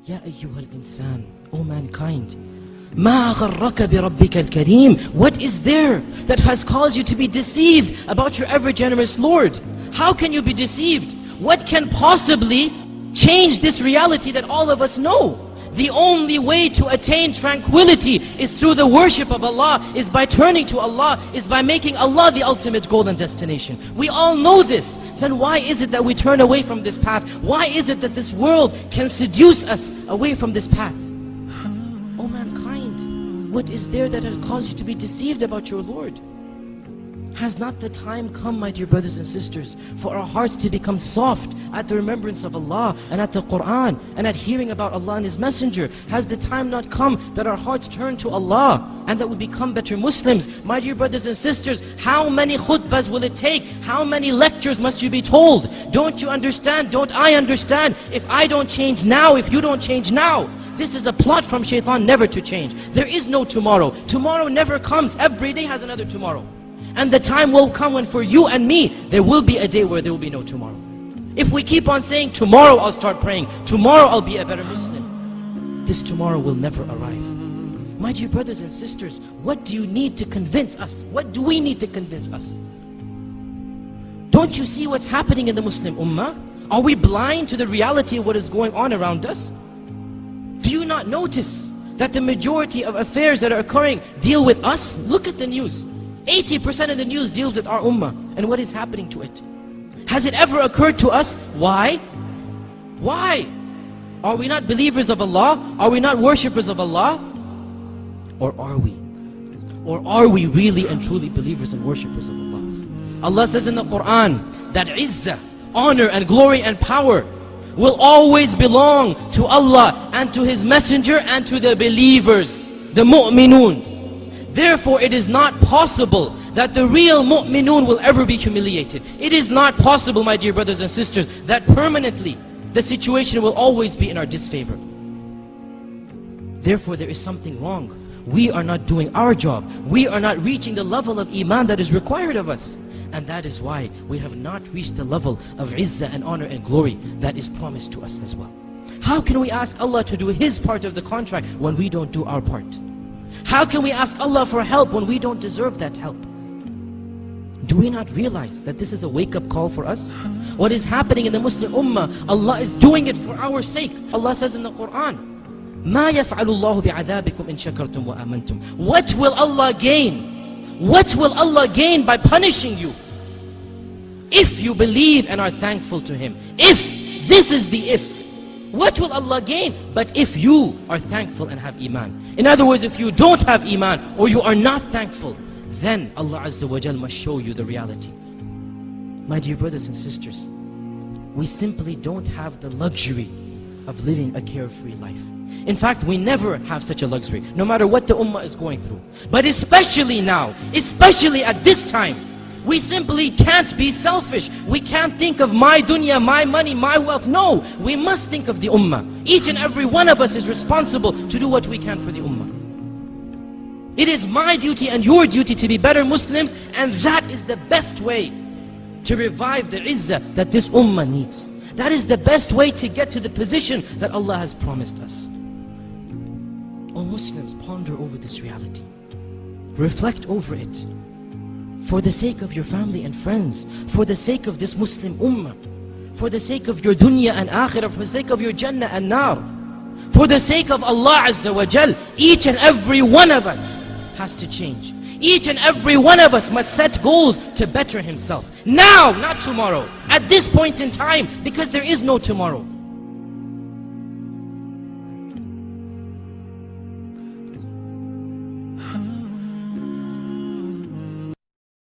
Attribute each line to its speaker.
Speaker 1: Ya ayyuhal insan, O mankind, ما غرك بربك الكريم. What is there that has caused you to be deceived about your ever generous Lord? How can you be deceived? What can possibly change this reality that all of us know? The only way to attain tranquility is through the worship of Allah, is by turning to Allah, is by making Allah the ultimate goal and destination. We all know this. Then why is it that we turn away from this path? Why is it that this world can seduce us away from this path? O mankind, what is there that has caused you to be deceived about your Lord? Has not the time come, my dear brothers and sisters, for our hearts to become soft at the remembrance of Allah and at the Qur'an and at hearing about Allah and His Messenger? Has the time not come that our hearts turn to Allah and that we become better Muslims? My dear brothers and sisters, how many khutbahs will it take? How many lectures must you be told? Don't you understand? Don't I understand? If I don't change now, if you don't change now, this is a plot from shaitan never to change. There is no tomorrow. Tomorrow never comes. Every day has another tomorrow. And the time will come when for you and me, there will be a day where there will be no tomorrow. If we keep on saying, tomorrow I'll start praying, tomorrow I'll be a better Muslim, this tomorrow will never arrive. My dear brothers and sisters, what do you need to convince us? What do we need to convince us? Don't you see what's happening in the Muslim Ummah? Are we blind to the reality of what is going on around us? Do you not notice that the majority of affairs that are occurring deal with us? Look at the news. 80% of the news deals with our ummah and what is happening to it. Has it ever occurred to us? Why? Why? Are we not believers of Allah? Are we not worshippers of Allah? Or are we? Or are we really and truly believers and worshippers of Allah? Allah says in the Qur'an that izzah, honor and glory and power will always belong to Allah and to His Messenger and to the believers, the mu'minun. Therefore, it is not possible that the real mu'minun will ever be humiliated. It is not possible, my dear brothers and sisters, that permanently the situation will always be in our disfavor. Therefore, there is something wrong. We are not doing our job. We are not reaching the level of iman that is required of us. And that is why we have not reached the level of izzah and honor and glory that is promised to us as well. How can we ask Allah to do His part of the contract when we don't do our part? How can we ask Allah for help when we don't deserve that help? Do we not realize that this is a wake-up call for us? What is happening in the Muslim Ummah, Allah is doing it for our sake. Allah says in the Qur'an, مَا يَفْعَلُ اللَّهُ بِعَذَابِكُمْ إِن شَكَرْتُمْ وَآمَنْتُمْ. What will Allah gain? What will Allah gain by punishing you? If you believe and are thankful to Him. If, this is the if. What will Allah gain? But if you are thankful and have iman. In other words, if you don't have iman or you are not thankful, then Allah Azza wa Jal must show you the reality. My dear brothers and sisters, we simply don't have the luxury of living a carefree life. In fact, we never have such a luxury, no matter what the ummah is going through. But especially now, especially at this time, we simply can't be selfish. We can't think of my dunya, my money, my wealth. No, we must think of the ummah. Each and every one of us is responsible to do what we can for the ummah. It is my duty and your duty to be better Muslims, and that is the best way to revive the izzah that this ummah needs. That is the best way to get to the position that Allah has promised us. O Muslims, ponder over this reality. Reflect over it. For the sake of your family and friends, for the sake of this Muslim ummah, for the sake of your dunya and akhirah, for the sake of your jannah and nar, for the sake of Allah Azza wa Jal, each and every one of us has to change. Each and every one of us must set goals to better himself. Now, not tomorrow. At this point in time, because there is no tomorrow.